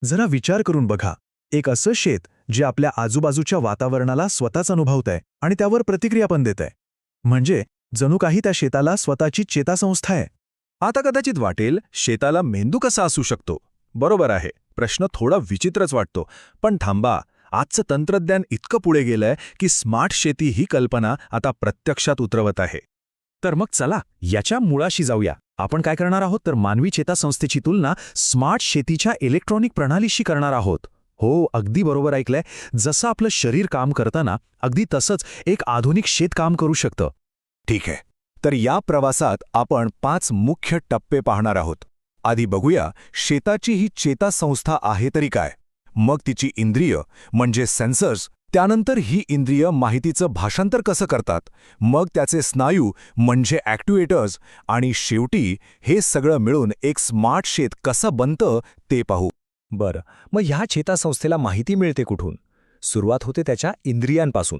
जरा विचार करून बघा, एक असं शेत जे आपल्या आजूबाजूच्या वातावरणाला स्वतःच अनुभवतंय आणि त्यावर प्रतिक्रिया पण देतंय. म्हणजे जणू काही त्या शेताला स्वतःची चेतासंस्था आहे. आता कदाचित वाटेल, शेताला मेंदू कसा असू शकतो? बरोबर आहे, प्रश्न थोडा विचित्रच वाटतो. पण थांबा, आजचं तंत्रज्ञान इतकं पुढे गेलंय की स्मार्ट शेती ही कल्पना आता प्रत्यक्षात उतरवत आहे. तर मग चला याच्या मुळाशी जाऊया. आपण काय करणार आहोत तर मानवी चेतासंस्थेची तुलना स्मार्ट शेतीच्या इलेक्ट्रॉनिक प्रणालीशी करणार आहोत. हो, अगदी बरोबर ऐकलंय. जसं आपलं शरीर काम करतं ना, अगदी तसंच एक आधुनिक शेत काम करू शकतं. ठीक आहे, तर या प्रवासात आपण 5 मुख्य टप्पे पाहणार आहोत. आधी बघूया, शेताची ही चेतासंस्था आहे तरी काय, मग तिची इंद्रिय म्हणजे सेन्सर्स, त्यानंतर ही इंद्रिय माहितीचं भाषांतर कसं करतात, मग त्याचे स्नायू म्हणजे ॲक्ट्युएटर्स, आणि शेवटी हे सगळं मिळून एक स्मार्ट शेत कसं बनतं ते पाहू. बरं, मग ह्या चेतासंस्थेला माहिती मिळते कुठून? सुरुवात होते त्याच्या इंद्रियांपासून.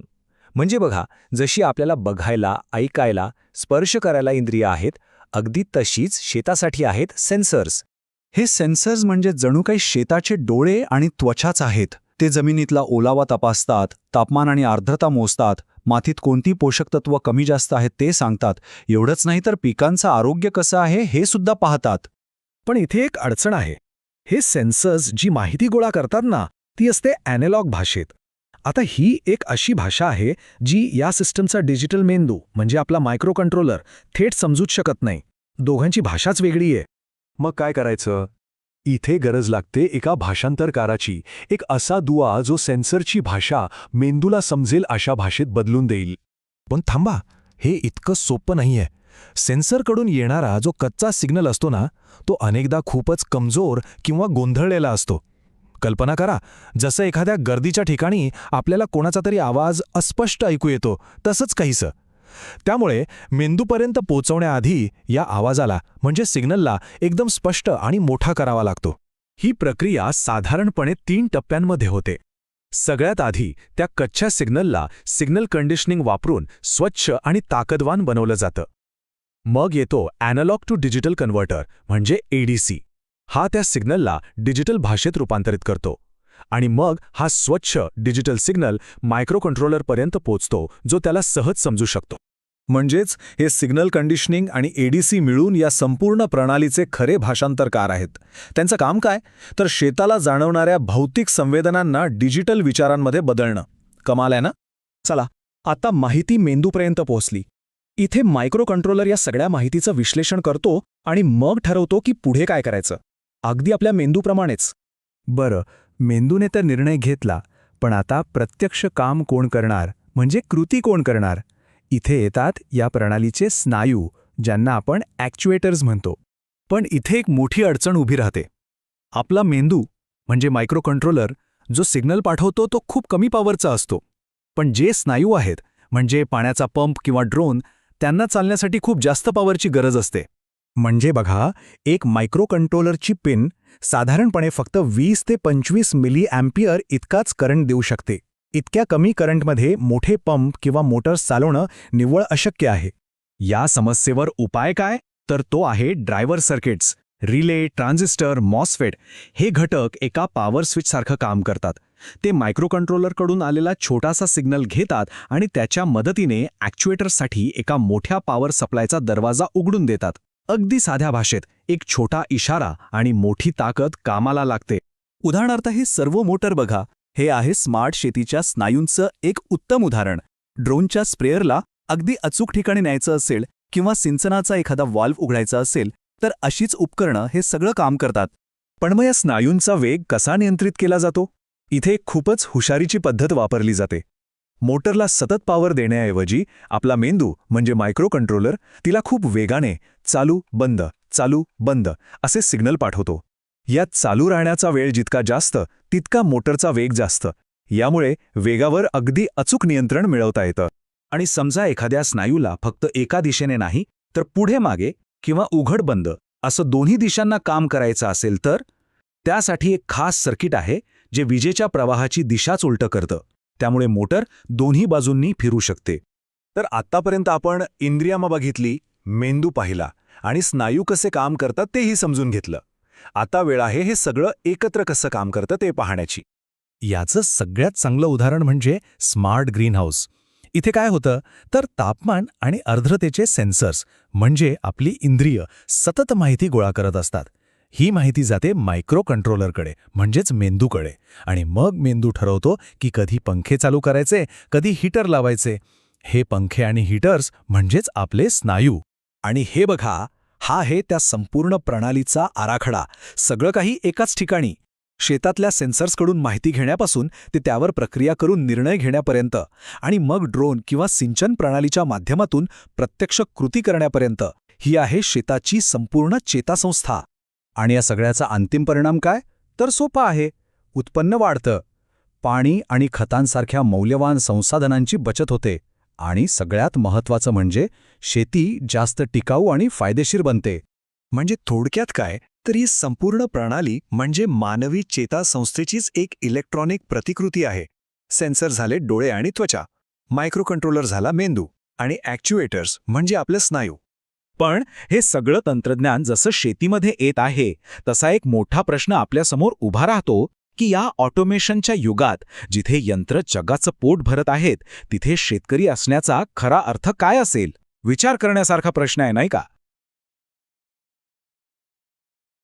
म्हणजे बघा, जशी आपल्याला बघायला, ऐकायला, स्पर्श करायला इंद्रिय आहेत, अगदी तशीच शेतासाठी आहेत सेन्सर्स. हे सेन्सर्स म्हणजे जणू काही शेताचे डोळे आणि त्वचाच आहेत. ते जमिनीतला ओलावा तपासतात, तापमान आणि आर्द्रता मोजतात, मातीत कोणती पोषक तत्व कमी जास्त आहेत ते सांगतात. एवढंच नाही तर पिकांचं आरोग्य कसं आहे हे सुद्धा पाहतात. पण इथे एक अडचण आहे. हे सेन्सर्स जी माहिती गोळा करतात ना, ती असते ॲनालॉग भाषेत. आता ही एक अशी भाषा आहे जी या सिस्टमचा डिजिटल मेंदू म्हणजे आपला मायक्रो कंट्रोलर थेट समजूच शकत नाही. दोघांची भाषाच वेगळी आहे. मग काय करायचं? इथे गरज लागते एका भाषांतरकाराची, एक असा दुवा जो सेन्सरची भाषा मेंदूला समजेल अशा भाषेत बदलून देईल. पण थांबा, हे इतकं सोपं नाहीये. सेन्सरकडून येणारा जो कच्चा सिग्नल असतो ना, तो अनेकदा खूपच कमजोर किंवा गोंधळलेला असतो. कल्पना करा, जसं एखाद्या गर्दीच्या ठिकाणी आपल्याला कोणाचा तरी आवाज अस्पष्ट ऐकू येतो, तसंच काहीसं. त्यामुळे मेंदूपर्यंत पोहोचवण्याआधी या आवाजाला म्हणजे सिग्नलला एकदम स्पष्ट आणि मोठा करावा लागतो. ही प्रक्रिया साधारणपणे 3 टप्प्यांमध्ये होते. सगळ्यात आधी त्या कच्च्या सिग्नलला सिग्नल कंडिशनिंग वापरून स्वच्छ आणि ताकदवान बनवलं जातं. मग येतो ॲनालॉग टू डिजिटल कन्व्हर्टर म्हणजे ADC. हा त्या सिग्नलला डिजिटल भाषेत रूपांतरित करतो. आणि मग हा स्वच्छ डिजिटल सिग्नल मायक्रो कंट्रोलरपर्यंत पोचतो, जो त्याला सहज समजू शकतो. म्हणजेच हे सिग्नल कंडिशनिंग आणि ADC मिळून या संपूर्ण प्रणालीचे खरे भाषांतरकार आहेत. त्यांचं काम काय? तर शेताला जाणवणाऱ्या भौतिक संवेदनांना डिजिटल विचारांमध्ये बदलणं. कमाल आहे ना? चला, आता माहिती मेंदूपर्यंत पोहोचली. इथे मायक्रो कंट्रोलर या सगळ्या माहितीचं विश्लेषण करतो आणि मग ठरवतो की पुढे काय करायचं. अगदी आपल्या मेंदूप्रमाणेच. बरं, मेंदूने तर निर्णय घेतला, पण आता प्रत्यक्ष काम कोण करणार, म्हणजे कृती कोण करणार? इथे येतात या प्रणालीचे स्नायू, ज्यांना आपण ॲक्च्युएटर्स म्हणतो. पण इथे एक मोठी अडचण उभी राहते. आपला मेंदू म्हणजे मायक्रो कंट्रोलर जो सिग्नल पाठवतो तो खूप कमी पॉवरचा असतो. पण जे स्नायू आहेत म्हणजे पाण्याचा पंप किंवा ड्रोन, त्यांना चालण्यासाठी खूप जास्त पॉवरची गरज असते. म्हणजे बघा, एक मायक्रो कंट्रोलरची पिन साधारणपणे फक्त 20 ते 25 मिली अँपिअर इतकाच करंट देऊ शकते. इतक्या कमी करंटमध्ये मोठे पंप किंवा मोटर्स चालवणं निव्वळ अशक्य आहे. या समस्येवर उपाय काय? तर तो आहे driver circuits. Relay, transistor, MOSFET हे घटक एका पॉवर स्विचसारखं काम करतात. ते मायक्रो कंट्रोलरकडून आलेला छोटासा सिग्नल घेतात आणि त्याच्या मदतीने ॲक्च्युएटर्ससाठी एका मोठ्या पॉवर सप्लायचा दरवाजा उघडून देतात. अगदी साध्या भाषेत एक छोटा इशारा आणि मोठी ताकद कामाला लागते. उदाहरणार्थ हे सर्व मोटर बघा. हे आहे स्मार्ट शेतीच्या स्नायूंचं एक उत्तम उदाहरण. ड्रोनच्या स्प्रेअरला अगदी अचूक ठिकाणी न्यायचं असेल किंवा सिंचनाचा एखादा व्हॉल्व्ह उघडायचा असेल तर अशीच उपकरणं हे सगळं काम करतात. पण मग या स्नायूंचा वेग कसा नियंत्रित केला जातो? इथे खूपच हुशारीची पद्धत वापरली जाते. मोटरला सतत पॉवर देण्याऐवजी आपला मेंदू म्हणजे मायक्रो कंट्रोलर तिला खूप वेगाने चालू बंद चालू बंद असे सिग्नल पाठवतो. यात चालू राहण्याचा वेळ जितका जास्त तितका मोटरचा वेग जास्त. यामुळे वेगावर अगदी अचूक नियंत्रण मिळवता येतं. आणि समजा एखाद्या स्नायूला फक्त एका दिशेने नाही तर पुढे मागे किंवा उघड बंद असं दोन्ही दिशांना काम करायचं असेल तर त्यासाठी एक खास सर्किट आहे जे विजेच्या प्रवाहाची दिशाच उलटं करतं. त्यामुळे मोटर दोन्ही बाजूंनी फिरू शकते. तर आत्तापर्यंत आपण इंद्रियं बघितली, मेंदू पाहिला आणि स्नायू कसे काम करतात तेही समजून घेतलं. आता वेळ आहे हे सगळं एकत्र कसं काम करतं ते पाहण्याची. याचं सगळ्यात चांगलं उदाहरण म्हणजे स्मार्ट ग्रीनहाऊस. इथे काय होतं तर तापमान आणि आर्द्रतेचे सेन्सर्स म्हणजे आपली इंद्रिय सतत माहिती गोळा करत असतात. ही माहिती जाते मायक्रो कंट्रोलरकडे म्हणजेच मेंदूकडे आणि मग मेंदू ठरवतो की कधी पंखे चालू करायचे, कधी हीटर लावायचे. हे पंखे आणि हीटर्स म्हणजेच आपले स्नायू. आणि हे बघा, हा आहे त्या संपूर्ण प्रणालीचा आराखडा. सगळं काही एकाच ठिकाणी. शेतातल्या सेन्सर्सकडून माहिती घेण्यापासून ते त्यावर प्रक्रिया करून निर्णय घेण्यापर्यंत आणि मग ड्रोन किंवा सिंचन प्रणालीच्या माध्यमातून प्रत्यक्ष कृती करण्यापर्यंत ही आहे शेताची संपूर्ण चेतासंस्था. आणि या सगळ्याचा अंतिम परिणाम काय? तर सोपा आहे. उत्पन्न वाढतं, पाणी आणि खतांसारख्या मौल्यवान संसाधनांची बचत होते आणि सगळ्यात महत्त्वाचं म्हणजे शेती जास्त टिकाऊ आणि फायदेशीर बनते. म्हणजे थोडक्यात काय तर ही संपूर्ण प्रणाली म्हणजे मानवी चेतासंस्थेचीच एक इलेक्ट्रॉनिक प्रतिकृती आहे. सेन्सर झाले डोळे आणि त्वचा, मायक्रो कंट्रोलर झाला मेंदू आणि ॲक्च्युएटर्स म्हणजे आपले स्नायू. पण हे सगळं तंत्रज्ञान जसं शेतीमध्ये येत आहे तसा एक मोठा प्रश्न आपल्यासमोर उभा राहतो की या ऑटोमेशनच्या युगात जिथे यंत्र जगाचं पोट भरत आहेत तिथे शेतकरी असण्याचा खरा अर्थ काय असेल? विचार करण्यासारखा प्रश्न आहे, नाही का?